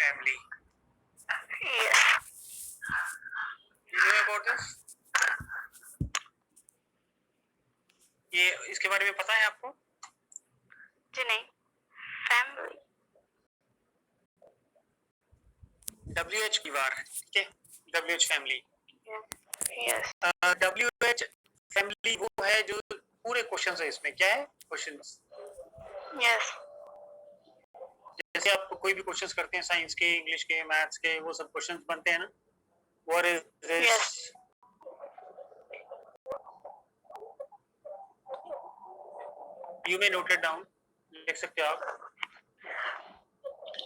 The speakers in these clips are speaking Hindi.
family. Yes. You know about this? ये इसके बारे में पता है आपको? जी नहीं. Family. WH की बार, ठीक है? WH family. Yes. WH family वो है जो पूरे क्वेश्चंस है इसमें. क्या है क्वेश्चंस? Yes. जैसे आप कोई भी क्वेश्चंस करते हैं साइंस के, इंग्लिश के, मैथ्स के, वो सब क्वेश्चंस बनते हैं ना. What is this? Yes. You may note it down. लिख सकते हो आप.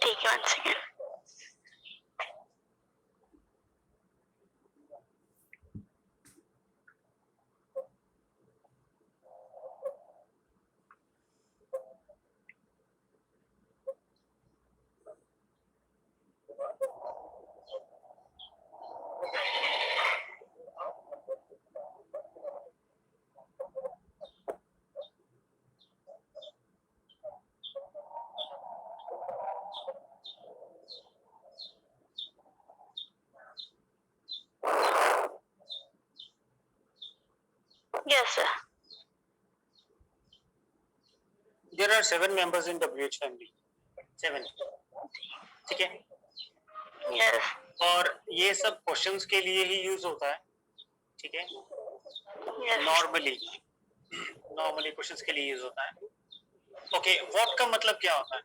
ठीक है, 1 second. Yes, sir. There are 7 members in WH family. 7. ठीक है? Yes. और ये सब क्वेश्चंस के लिए ही यूज होता है. ठीक है? Yes. नॉर्मली क्वेश्चंस के लिए यूज होता है. ओके, व्हाट का मतलब क्या होता है?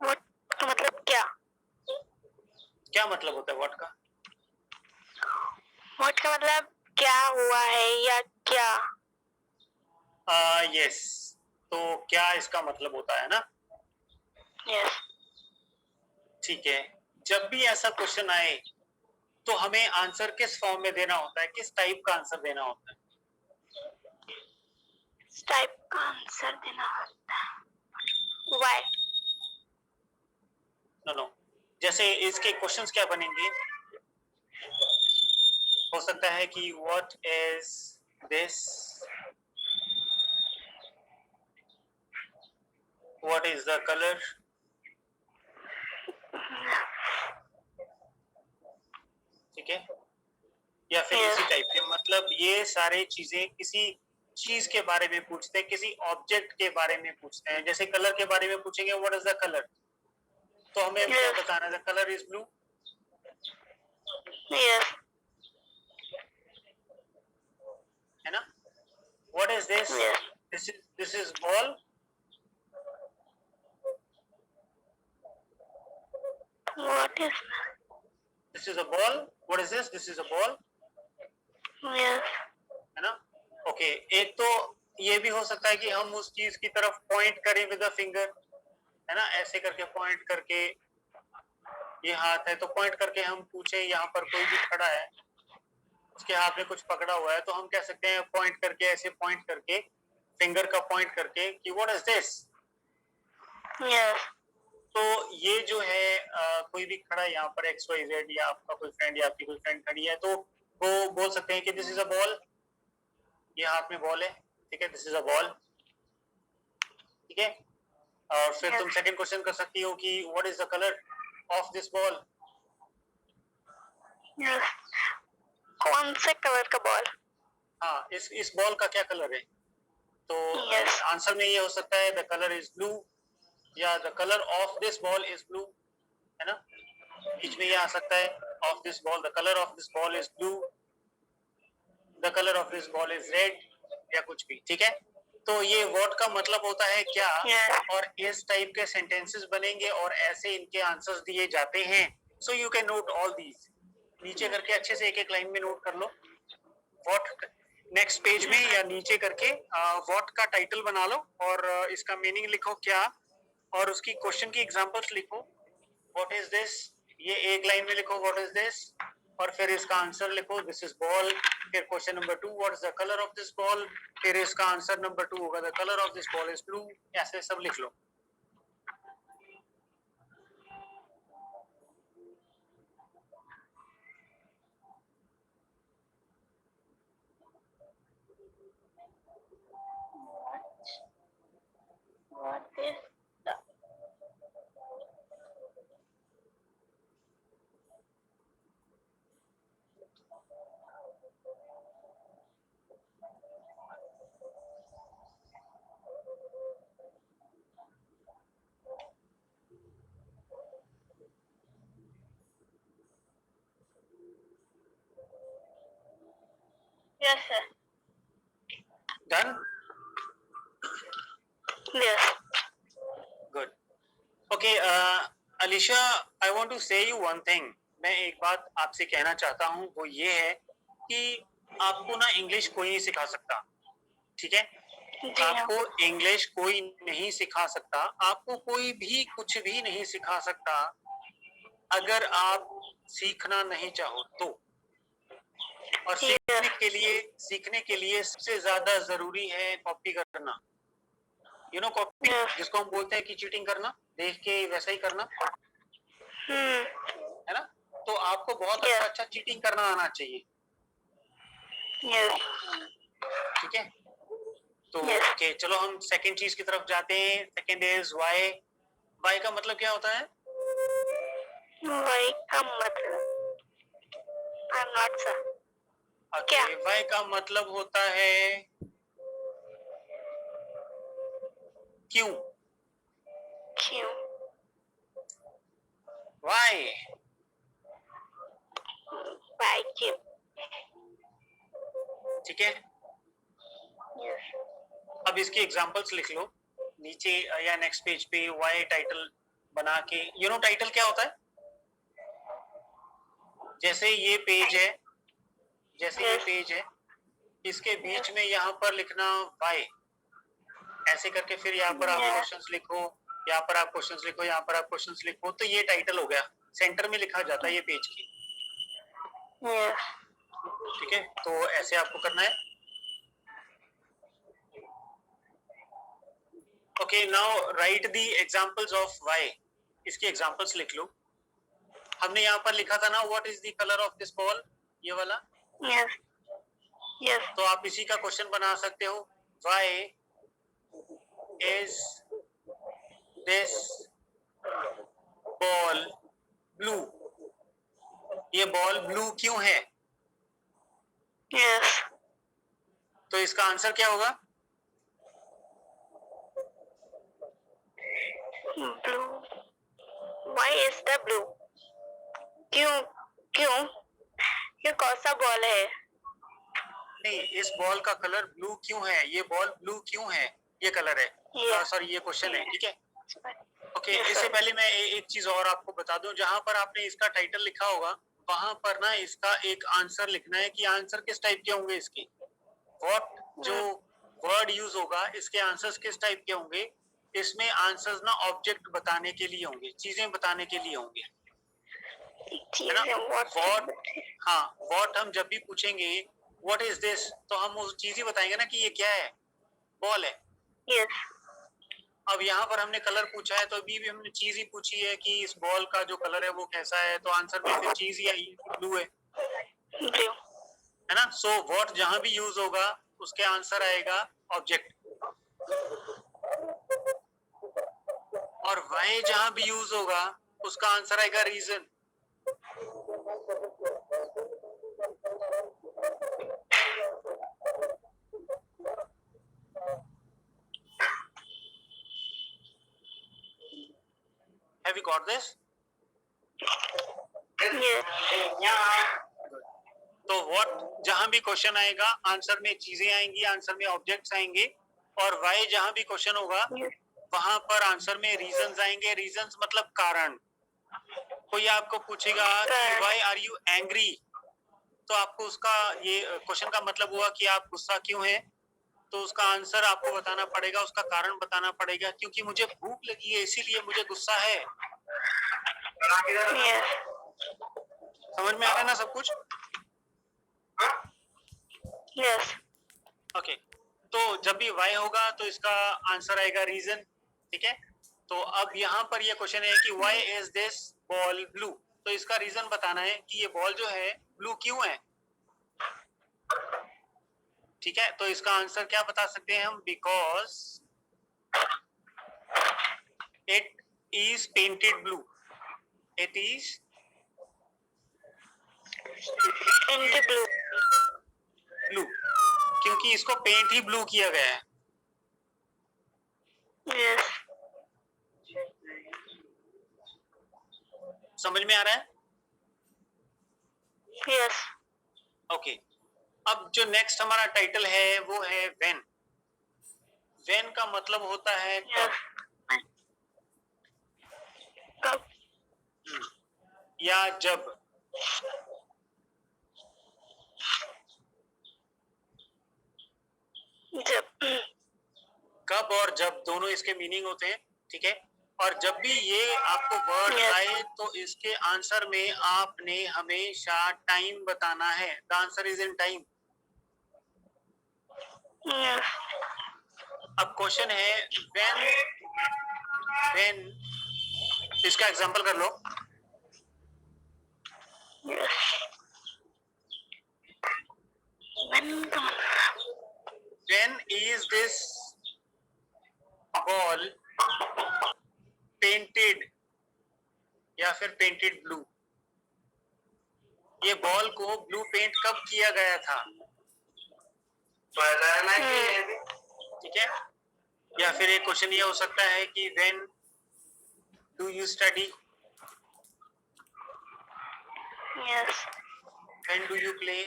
What का मतलब क्या? क्या मतलब होता है व्हाट का? What का मतलब क्या हुआ है या क्या? यस. तो क्या इसका मतलब होता है ना. Yes. ठीक है. जब भी ऐसा क्वेश्चन आए तो हमें आंसर किस फॉर्म में देना होता है, किस टाइप का आंसर देना होता है? इस टाइप का आंसर देना होता है. Why? नो. जैसे इसके क्वेश्चंस क्या बनेंगे? हो सकता है कि what is this, what is the colour, ठीक है? या फिर Yes. इसी टाइप के. मतलब ये सारे चीजें किसी चीज के बारे में पूछते हैं, किसी ऑब्जेक्ट के बारे में पूछते हैं. जैसे कलर के बारे में पूछेंगे व्हाट इज द कलर, तो हमें क्या Yes. बताना है? The colour is blue. Yes. है ना? What is this? Yes. This is ball. What is? This is a ball. What is this? This is a ball. Yes. है ना? ओके. एक तो ये भी हो सकता है कि हम उस चीज की तरफ पॉइंट करें विद अ फिंगर, है ना? ऐसे करके पॉइंट करके, ये हाथ है तो पॉइंट करके हम पूछे यहाँ पर कोई भी खड़ा है, उसके हाथ में कुछ पकड़ा हुआ है, तो हम कह सकते हैं पॉइंट करके, ऐसे पॉइंट करके, फिंगर का पॉइंट करके कि व्हाट इज दिस. Yes. तो ये जो है कोई भी खड़ा है यहाँ पर XYZ, या आपका कोई फ्रेंड या आपकी कोई फ्रेंड खड़ी है, तो वो बोल सकते हैं कि दिस इज अ बॉल. ये हाथ में बॉल है, ठीक है? This is a ball. ठीक है? और फिर Yes. तुम सेकंड क्वेश्चन कर सकती हो कि what is the colour of this ball. Yes. कौन से कलर का बॉल? हाँ, इस बॉल का क्या कलर है? तो Yes. आंसर में ये हो सकता है द कलर इज ब्लू, या the colour of this ball is blue, है ना? बीच में ये आ सकता है of this ball, the colour of this ball is blue, the colour of this ball is red, या कुछ भी. ठीक है? तो ये व्हाट का मतलब होता है क्या. Yes. और इस टाइप के सेंटेंसेस बनेंगे और ऐसे इनके आंसर्स दिए जाते हैं. So you can note all these. नीचे करके अच्छे से एक एक लाइन में नोट कर लो. व्हाट नेक्स्ट पेज में या नीचे करके व्हाट का टाइटल बना लो और इसका मीनिंग लिखो क्या, और उसकी क्वेश्चन की एग्जांपल्स लिखो. व्हाट इज दिस, ये एक लाइन में लिखो व्हाट इज दिस, और फिर इसका आंसर लिखो दिस इज बॉल. फिर question number 2 what is the colour of this ball, फिर इसका आंसर नंबर 2 होगा the colour of this ball is blue. ऐसे सब लिख लो. What is the Yes, sir. Done? Yes. Good. Okay, Alicia, I want to say you one thing. मैं एक बात आपसे कहना चाहता हूँ, वो ये है कि आपको ना इंग्लिश कोई नहीं सिखा सकता, ठीक है? जी हाँ। आपको इंग्लिश कोई नहीं सिखा सकता, आपको कोई भी कुछ भी नहीं सिखा सकता अगर आप सीखना नहीं चाहो तो। और सीखने के लिए सबसे ज्यादा जरूरी है कॉपी करना। यू नो कॉपी, जिसको हम बोलते हैं कि चीटिंग करना, देख के वैसा ही करना, है ना? तो आपको बहुत अच्छा चीटिंग करना आना चाहिए, ठीक है? तो ओके, चलो हम सेकंड चीज की तरफ जाते हैं। Second is why. वाई का मतलब क्या होता है? वाई का मतलब I am not sir. Okay, why का मतलब होता है क्यों। क्यों? वाई। वाई क्यों? ठीक है, अब इसकी एग्जांपल्स लिख लो नीचे या नेक्स्ट पेज पे। वाई टाइटल बना के, यू नो टाइटल क्या होता है? जैसे ये पेज है, ये पेज है, इसके बीच में यहाँ पर लिखना वाई, ऐसे करके फिर यहाँ पर आप क्वेश्चंस लिखो, यहाँ पर आप क्वेश्चंस लिखो, यहाँ पर आप क्वेश्चंस लिखो, तो ये टाइटल हो गया। सेंटर में लिखा जाता है ये पेज की, ठीक है? तो ऐसे आपको करना है। Okay, now write the examples of why. इसकी एग्जांपल्स लिख लो। हमने यहाँ पर लिखा था ना, what is the colour of this ball, ये वाला। यस। तो आप इसी का क्वेश्चन बना सकते हो। Why is this ball blue, ये बॉल ब्लू क्यों है? यस। तो इसका आंसर क्या होगा? Blue. Why is the blue? क्यों? क्यों? ये कौन सा बॉल है? नहीं, इस बॉल का कलर ब्लू क्यों है? ये बॉल ब्लू क्यों है? ये कलर है, सॉरी ये क्वेश्चन है, ठीक है? ओके, इससे पहले मैं एक चीज और आपको बता दूं। जहां पर आपने इसका टाइटल लिखा होगा, वहां पर ना इसका एक आंसर लिखना है कि आंसर किस टाइप के होंगे इसके। व्हाट जो वर्ड यूज होगा, इसके आंसर्स किस टाइप के होंगे? इसमें आंसर्स ना ऑब्जेक्ट बताने के लिए होंगे, चीजें बताने के लिए होंगे, है ना? व्हाट, हाँ, व्हाट हम जब भी पूछेंगे व्हाट इज दिस, तो हम उस चीज ही बताएंगे ना कि ये क्या है, बॉल है। यस। अब यहाँ पर हमने कलर पूछा है, तो अभी भी हमने चीज ही पूछी है कि इस बॉल का जो कलर है वो कैसा है, तो आंसर में फिर चीज ही आई, ब्लू है ना? सो व्हाट जहां भी यूज होगा उसके आंसर आएगा ऑब्जेक्ट, और वाई जहां भी यूज होगा उसका आंसर आएगा reason. Have you got this? तो व्हाट जहां भी क्वेश्चन आएगा, आंसर में चीजें आएंगी, आंसर में ऑब्जेक्ट्स आएंगे, और वाई जहां भी क्वेश्चन होगा वहां पर आंसर में रीजंस आएंगे। रीजंस मतलब कारण। कोई आपको पूछेगा कि व्हाई आर यू एंग्री, तो आपको उसका ये क्वेश्चन का मतलब हुआ कि आप गुस्सा क्यों है, तो उसका आंसर आपको बताना पड़ेगा, उसका कारण बताना पड़ेगा, क्योंकि मुझे भूख लगी है इसीलिए मुझे गुस्सा है। समझ में आ रहा है ना सब कुछ? यस। ओके, तो जब भी वाई होगा तो इसका आंसर आएगा रीजन, ठीक है? तो अब यहाँ पर ये क्वेश्चन है कि why is this ball blue, तो इसका रीजन बताना है कि ये बॉल जो है ब्लू क्यों है, ठीक है? तो इसका आंसर क्या बता सकते हैं हम? Because it is painted blue, it is blue, क्योंकि इसको पेंट ही ब्लू किया गया है। यस। समझ में आ रहा है? Yes. ओके अब जो नेक्स्ट हमारा टाइटल है वो है व्हेन। व्हेन का मतलब होता है Yes. कब कब या जब। जब कब और जब दोनों इसके मीनिंग होते हैं, ठीक है। और जब भी ये आपको वर्ड Yes. आए तो इसके आंसर में आपने हमेशा टाइम बताना है। The answer is in time. Yes. अब क्वेश्चन है व्हेन, व्हेन इसका एग्जांपल कर लो। Yes. When का when is this ball painted या फिर पेंटेड ब्लू। ये बॉल को ब्लू पेंट कब किया गया था, ठीक है। या फिर एक क्वेश्चन ये हो सकता है कि when do you study, Yes. When do you play,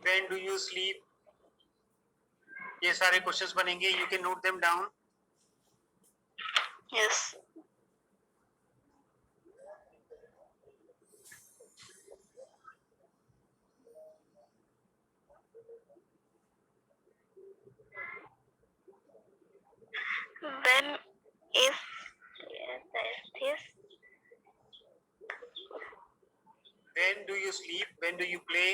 when do you sleep. ये सारे क्वेश्चंस बनेंगे, you can note them down. Yes. When is this? When do you sleep, when do you play,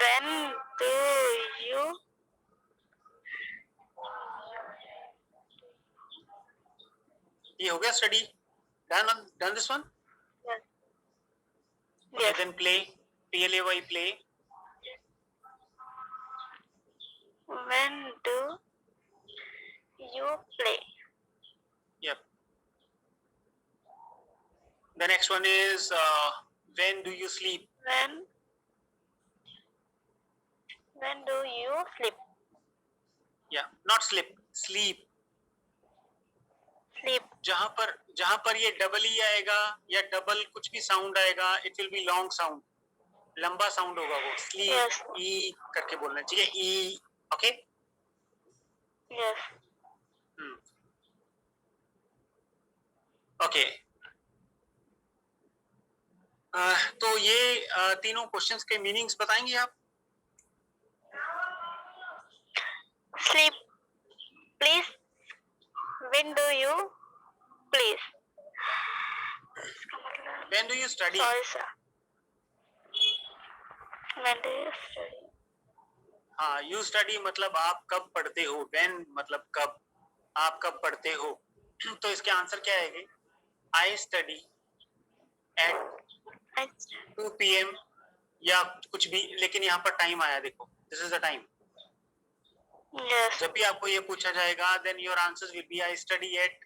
When do you ये हो गया study. Done this one. Yes. Then play, PLAY play. When do you play? Yep. The next one is when do you sleep? When do you sleep? Yeah, not slip, sleep। Sleep. जहां पर ये डबल ई आएगा या डबल कुछ भी साउंड आएगा, it will be long sound, लंबा साउंड होगा वो। Sleep Yes. ई करके बोलना है, ठीक है। ई, ओके। Yes. ओके तो ये तीनों क्वेश्चंस के मीनिंग्स बताएंगे आप। Sleep. Please. When do you please? When do you study? Sorry, sir. When do you study? हाँ, you study मतलब आप कब पढ़ते हो। when मतलब कब, आप कब पढ़ते हो। तो इसके आंसर क्या आएगी। I study at 2 PM या कुछ भी, लेकिन यहाँ पर टाइम आया, देखो this is the time. Yes. जब भी आपको ये पूछा जाएगा then your answers will be I study at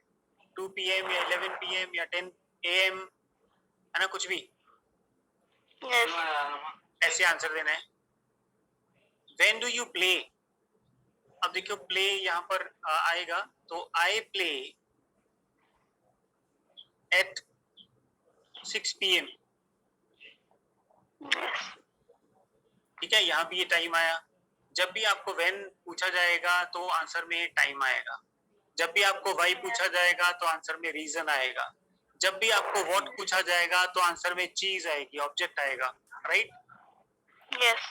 2 PM या 11 PM या 10 AM, है ना, कुछ भी Yes. ऐसे आंसर देना है। When do you play? अब देखियो प्ले यहाँ पर आएगा तो I play at 6 PM, Yes. ठीक है। यहाँ भी ये टाइम आया। जब भी आपको when पूछा जाएगा तो आंसर में टाइम आएगा। जब भी आपको why पूछा जाएगा तो आंसर में रीजन आएगा। जब भी आपको what पूछा जाएगा तो आंसर में चीज आएगी, ऑब्जेक्ट आएगा, राइट। Yes.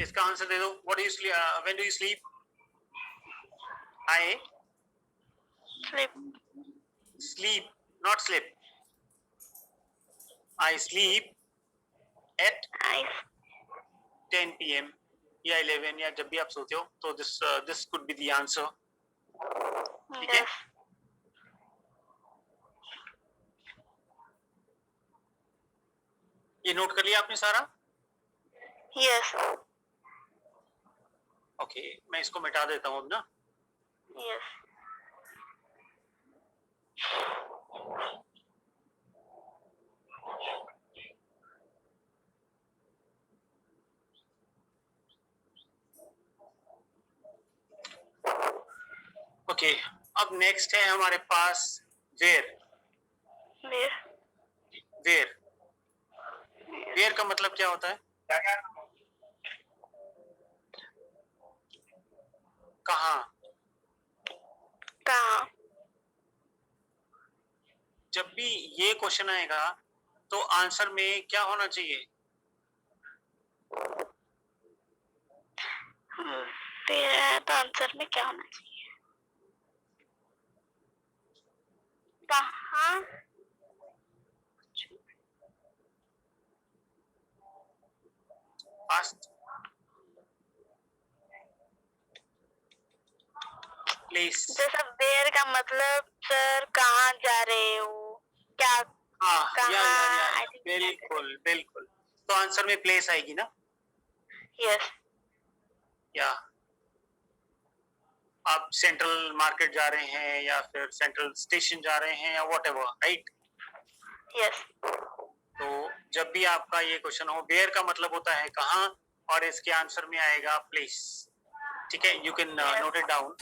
इसका आंसर दे दो। What do you sleep? When do you sleep? I Sleep. sleep, not slip. I sleep at I 10 PM या 11 या जब भी आप सोते हो तो this could be the answer, ठीक है। Yes. ये नोट कर लिया आपने सारा। Yes. ओके, मैं इसको मिटा देता हूँ अब ना. Yes. ओके, अब नेक्स्ट है हमारे पास वेयर. Where? वेयर वेयर का मतलब क्या होता है? कहाँ. कहाँ? जब भी ये क्वेश्चन आएगा तो आंसर में क्या होना चाहिए? Where तो आंसर में क्या होना चाहिए? कहाँ? पास्ट. प्लेस. जैसा where का मतलब सर कहाँ जा रहे हो? क्या? हाँ, या कहाँ? I think बिल्कुल बिल्कुल. तो आंसर में प्लेस आएगी ना. Yes. या आप सेंट्रल मार्केट जा रहे हैं या फिर सेंट्रल स्टेशन जा रहे हैं या व्हाटएवर, राइट. Yes. तो जब भी आपका ये क्वेश्चन हो, वेयर का मतलब होता है कहाँ, और इसके आंसर में आएगा प्लेस. ठीक है, you can note it down.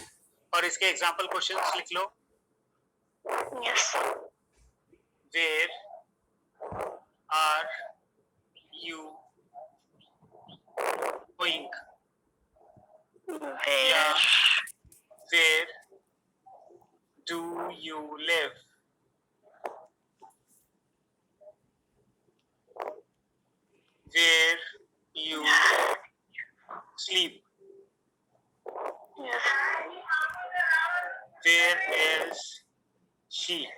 और इसके एग्जांपल क्वेश्चंस लिख लो. Yes. Where are you going. Where? Where do you live. Where you sleep. Yes. Where is she?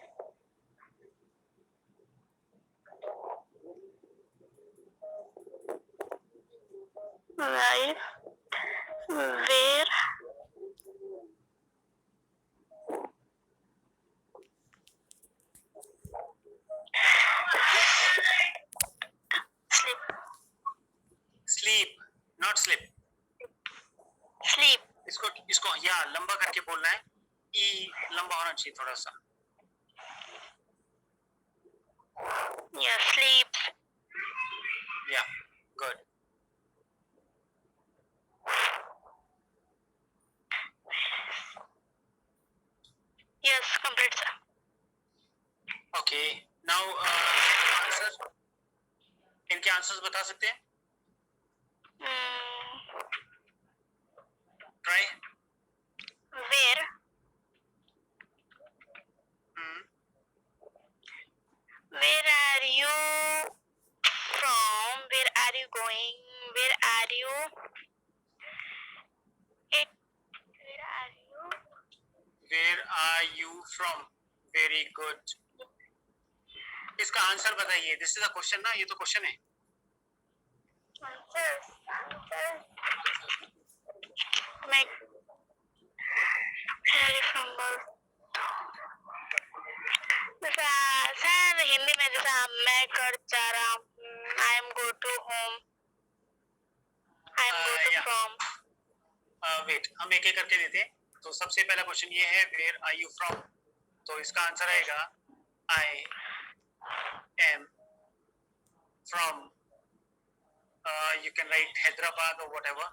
Right. Where? Sleep. Sleep, not slip. Sleep. इसको इसको या लंबा करके बोलना है. ई लंबा होना चाहिए थोड़ा सा. Yeah, sleep. या good. Yes, complete sir. Okay, now answer. इनके आंसर्स बता सकते हैं? Try. Where? Where are you from? Where are you going? Where are you? Where are you? Where are you from. Very good. इसका आंसर बताइए. दिस इज अ क्वेश्चन ना, ये तो क्वेश्चन है. Answer. मैं where are you from? Sir Hindi में जैसा मैं घर जा रहा हूँ. I am go to home. I am go to Yeah. from. Wait, हम एक एक करके देते हैं. तो सबसे पहला क्वेश्चन ये है, वेयर आर यू फ्रॉम. तो इसका आंसर आएगा I am from. You can write Hyderabad और व्हाटएवर,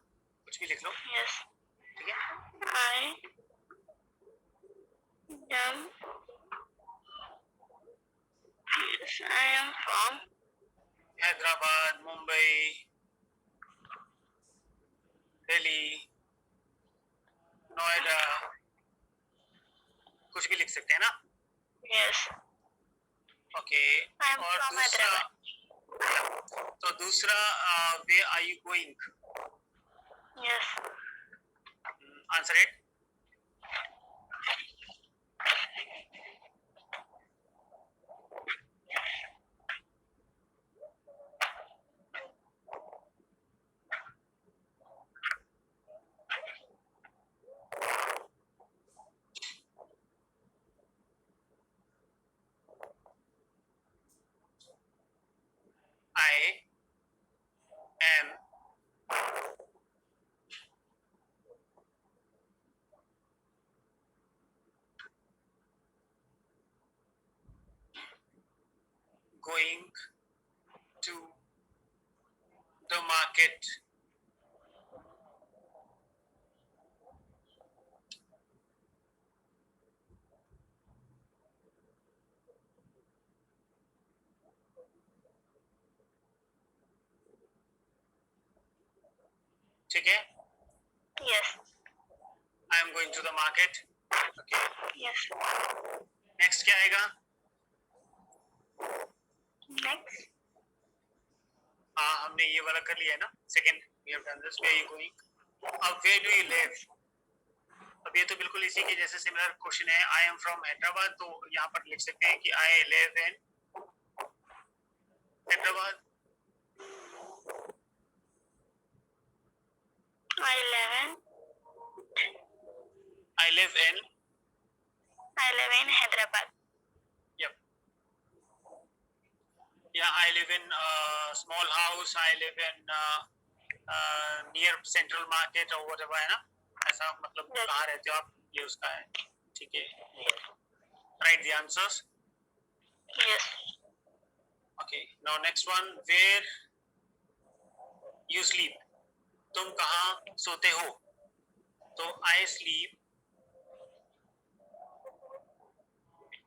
कुछ भी लिख लो. Yes. ठीक है. I am. Yes, I am from. Hyderabad, Mumbai, Delhi, Noida, कुछ भी लिख सकते हैं ना. Yes. ओके. I am और from दूसरा, Hyderabad. तो दूसरा where are you going. Yes. Answer it. I am going to the market. ठीक है? Yes. I am going to the market. Okay. Yes. Next क्या आएगा? Next. हाँ, हमने ये वाला कर लिया है ना? Second, we have done this. Where are you going? अब where do you live? अब ये तो बिल्कुल इसी के जैसे सिमिलर क्वेश्चन है. I am from हैदराबाद, तो यहाँ पर लिख सकते हैं कि I live in Hyderabad. I live in Hyderabad. Yep. Yeah, I live in a small house. I live in near Central Market or whatever है ना? ऐसा मतलब Yes. कहाँ रहते हो आप? ये उसका है. ठीक है. Yes. Write the answers. Yes. Okay. Now next one. Where you sleep? तुम कहाँ सोते हो? तो I sleep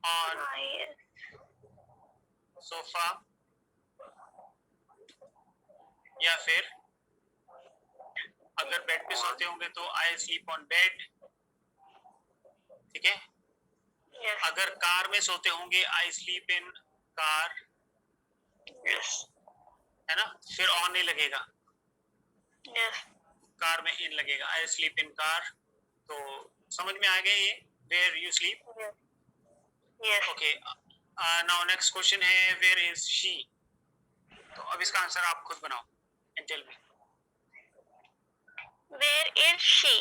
on Yes. sofa या फिर अगर बेड पे सोते होंगे तो I sleep on bed. ठीक है? Yes. अगर कार में सोते होंगे I sleep in car. Yes. है ना? फिर on नहीं लगेगा. Yes. कार में in लगेगा. I sleep in car. तो समझ में आ गया ये? Where you sleep? Yes. Yes. Okay. Now next question है where is she? तो अब इसका आंसर आप खुद बनाओ and tell me. Where is she?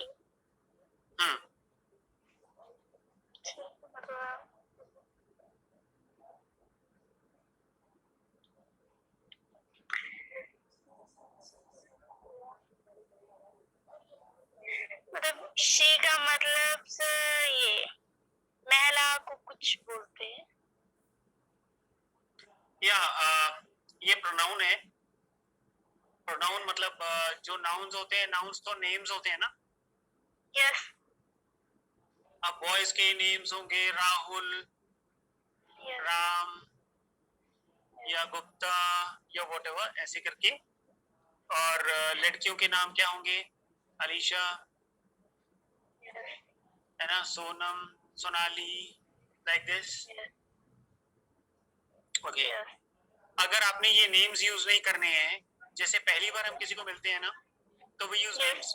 मतलब she का मतलब ये महिला को कुछ बोलते हैं. या ये प्रोनाउन है. प्रोनाउन मतलब जो नाउन्स होते हैं, नाउन्स तो नेम्स होते हैं ना. Yes. अब बॉयज के नेम्स होंगे राहुल, Yes. राम या गुप्ता या व्हाटएवर ऐसे करके. और लड़कियों के नाम क्या होंगे? अलीशा, है ना, Sonam, Sonali, like this. Yes. Okay. Yes. अगर आपने ये नेम्स यूज नहीं करने हैं, जैसे पहली बार हम किसी को मिलते हैं ना तो वी यूज नेम्स,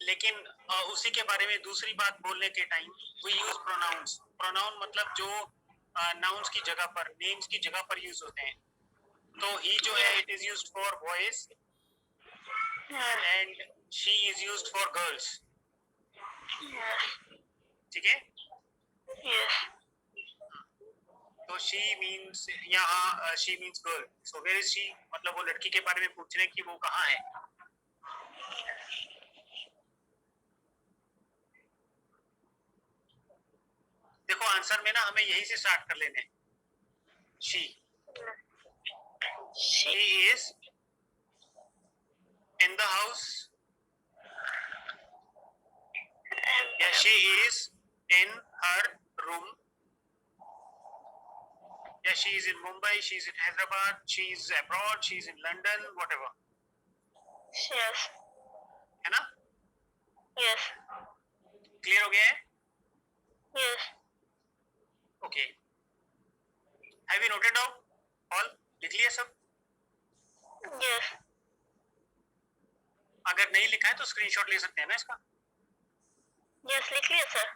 लेकिन उसी के बारे में दूसरी बात बोलने के time we use pronounce. Pronoun मतलब जो नाउन्स की जगह पर, नेम्स की जगह पर यूज होते हैं. तो ही जो है it is used for boys Yes. And she is used for girls. Yes. ठीक है? Yes. तो शी मीन्स यहाँ she means girl. So where is she मतलब वो लड़की के बारे में पूछ रहे हैं कि वो कहाँ है. देखो आंसर में ना हमें यही से स्टार्ट कर लेने. She She. Is in the house या she is in her room या she is in Mumbai, she is in Hyderabad, she is abroad, she is in London, whatever. Yes. है ना? Yes. क्लियर हो गया है? Yes. Okay. Have you noted down all? लिख लिया सब? Yes. अगर नहीं लिखा है तो स्क्रीनशॉट ले सकते हैं ना इसका. Yes. लिख लिया सर.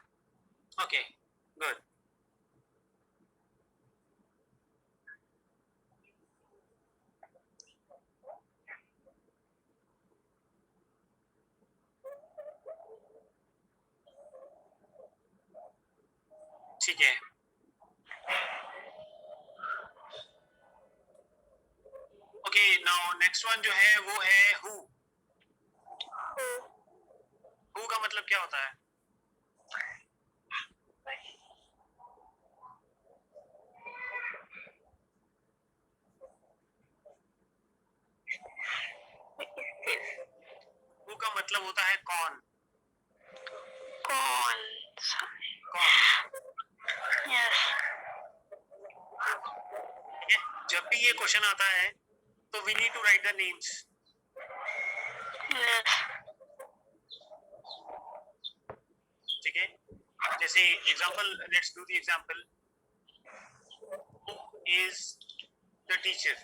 Okay good. ठीक है. ओके नाउ नेक्स्ट वन जो है वो है हु. Who. हु का मतलब क्या होता है? का मतलब होता है कौन। कौन सा? कौन, यस ठीक है। जब भी ये क्वेश्चन आता है तो we need to write the names. Yes ठीक है, जैसे example, let's do the example, is the teacher.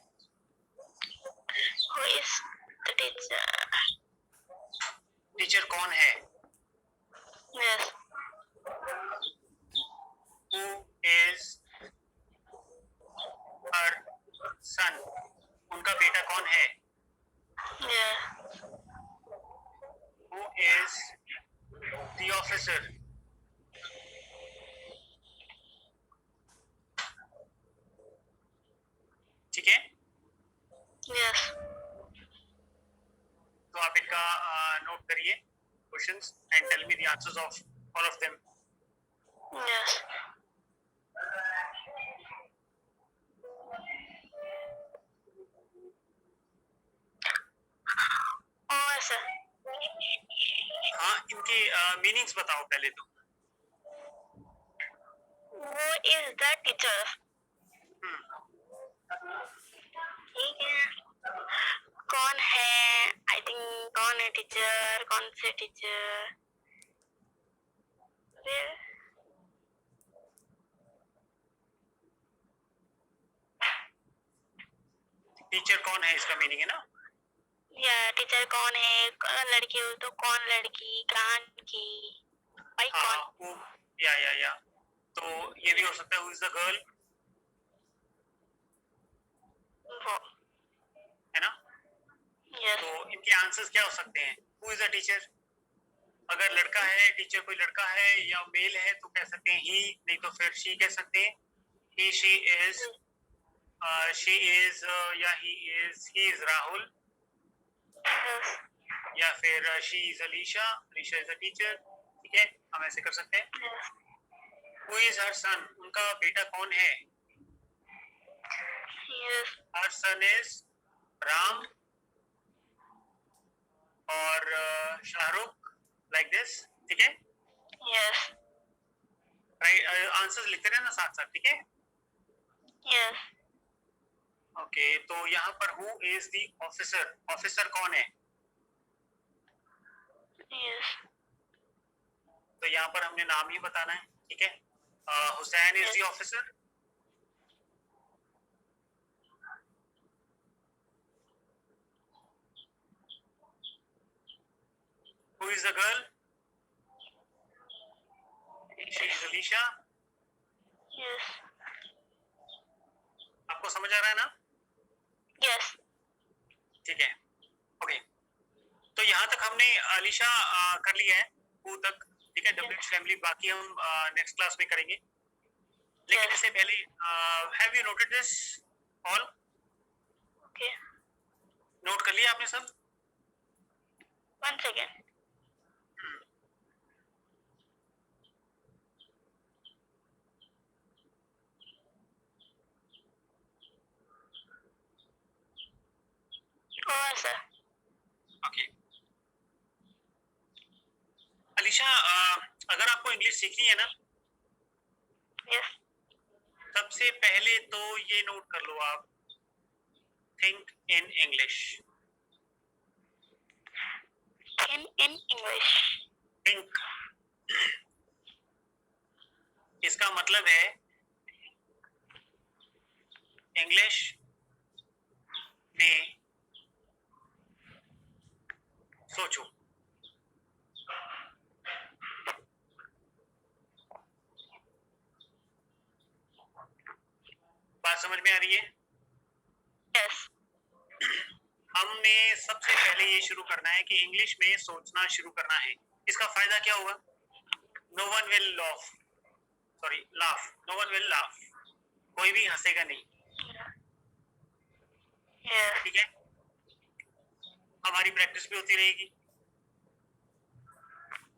Who is the teacher? Teacher कौन है? Yes who is her son, उनका बेटा कौन है? Yes who is the officer? ठीक है, यस तो आप इनका नोट करिए questions and tell me the answers of all of them. Yes और सर हाँ, इनके मीनिंग्स बताओ पहले तो। वो इज द टीचर। ठीक है, कौन है? आई थिंक कौन है टीचर? कौन से टीचर? टीचर कौन है, इसका मीनिंग है ना। या टीचर कौन है? लड़की हो तो कौन लड़की? कहाँ की? भाई हाँ, कौन? who, या तो ये भी हो सकता है हु इज द गर्ल, वो है ना। यस तो इनके आंसर्स क्या हो सकते हैं? हु इज द टीचर, अगर लड़का है, टीचर कोई लड़का है या मेल है तो कह सकते हैं ही, नहीं तो फिर शी कह सकते हैं। ही, शी इज या ही इज राहुल, यस या फिर she is Alisha is the teacher. ठीक है, हम ऐसे कर सकते हैं। हु इज हर सन, उनका बेटा कौन है? Yes her son is Ram और शाहरुख, लाइक दिस। ठीक है, यस राइट, आंसर्स लिखते रहना साथ साथ। ठीक है, यस ओके। तो यहाँ पर who is the officer, officer कौन है? यस तो यहाँ पर हमने नाम ही बताना है। ठीक है, Hussain is the officer. Who is the girl? She is Alisha. Yes आपको समझ आ रहा है ना? यस ठीक है, ओके। तो यहाँ तक हमने अलीशा कर लिया है, हु तक। ठीक है, डब्ल्यूएच फैमिली बाकी हम नेक्स्ट क्लास में करेंगे। लेकिन इससे पहले have you noted this all? Okay note कर लिया आपने सब? 1 सेकेंड। और सर ओके। अलीशा, अगर आपको इंग्लिश सीखनी है ना, यस सबसे पहले तो ये नोट कर लो आप, think in English. In English. Think, इसका मतलब है इंग्लिश में सोचो। बात समझ में आ रही है? यस हमने सबसे पहले ये शुरू करना है कि इंग्लिश में सोचना शुरू करना है। इसका फायदा क्या होगा? No one will laugh, no one will laugh, कोई भी हंसेगा नहीं। यस ठीक है, हमारी प्रैक्टिस भी होती रहेगी।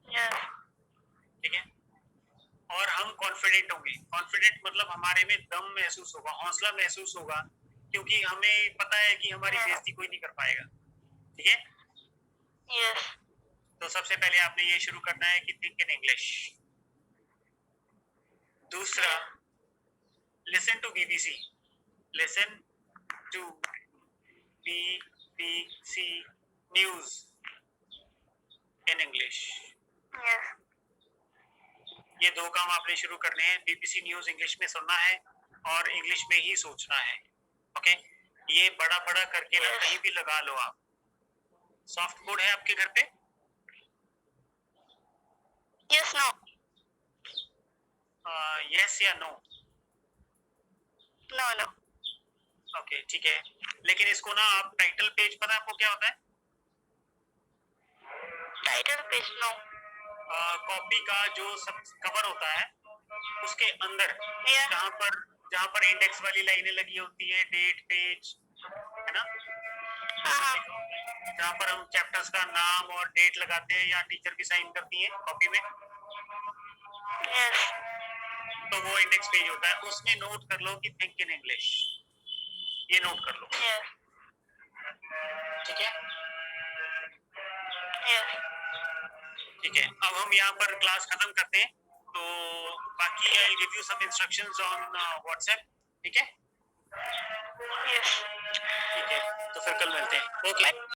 यस ठीक है, और हम कॉन्फिडेंट होंगे। कॉन्फिडेंट मतलब हमारे में दम महसूस होगा, हौसला महसूस होगा, क्योंकि हमें पता है कि हमारी बेइज्जती कोई नहीं कर पाएगा। ठीक है, यस तो सबसे पहले आपने ये शुरू करना है कि थिंक इन इंग्लिश। दूसरा, listen to BBC, listen to BBC news in English. Yes. ये दो काम आपने शुरू करने हैं। बीबीसी न्यूज इंग्लिश में सुनना है और इंग्लिश में ही सोचना है। ओके, ये बड़ा बड़ा करके ना कहीं भी लगा लो आप। सॉफ्ट बोर्ड है आपके घर पे? Yes, no. यस या नो? No, no. ओके, ठीक है। लेकिन इसको ना आप टाइटल पेज, पता है आपको क्या होता है? Title page, no. कॉपी का जो सब कवर होता है उसके अंदर Yeah. जहाँ पर इंडेक्स वाली लाइनें लगी होती है, डेट पेज, है ना, जहाँ पर हम चैप्टर्स का नाम और डेट लगाते हैं या टीचर भी साइन करती है कॉपी में, Yes. तो वो इंडेक्स पेज होता है। उसमें नोट कर लो कि थिंक इन इंग्लिश, ये नोट कर लो। Yes. ठीक है, Yes. ठीक है। अब हम यहाँ पर क्लास खत्म करते हैं, तो बाकी I give you some instructions on WhatsApp. ठीक है, Yes. ठीक है, तो फिर कल मिलते हैं। ओके।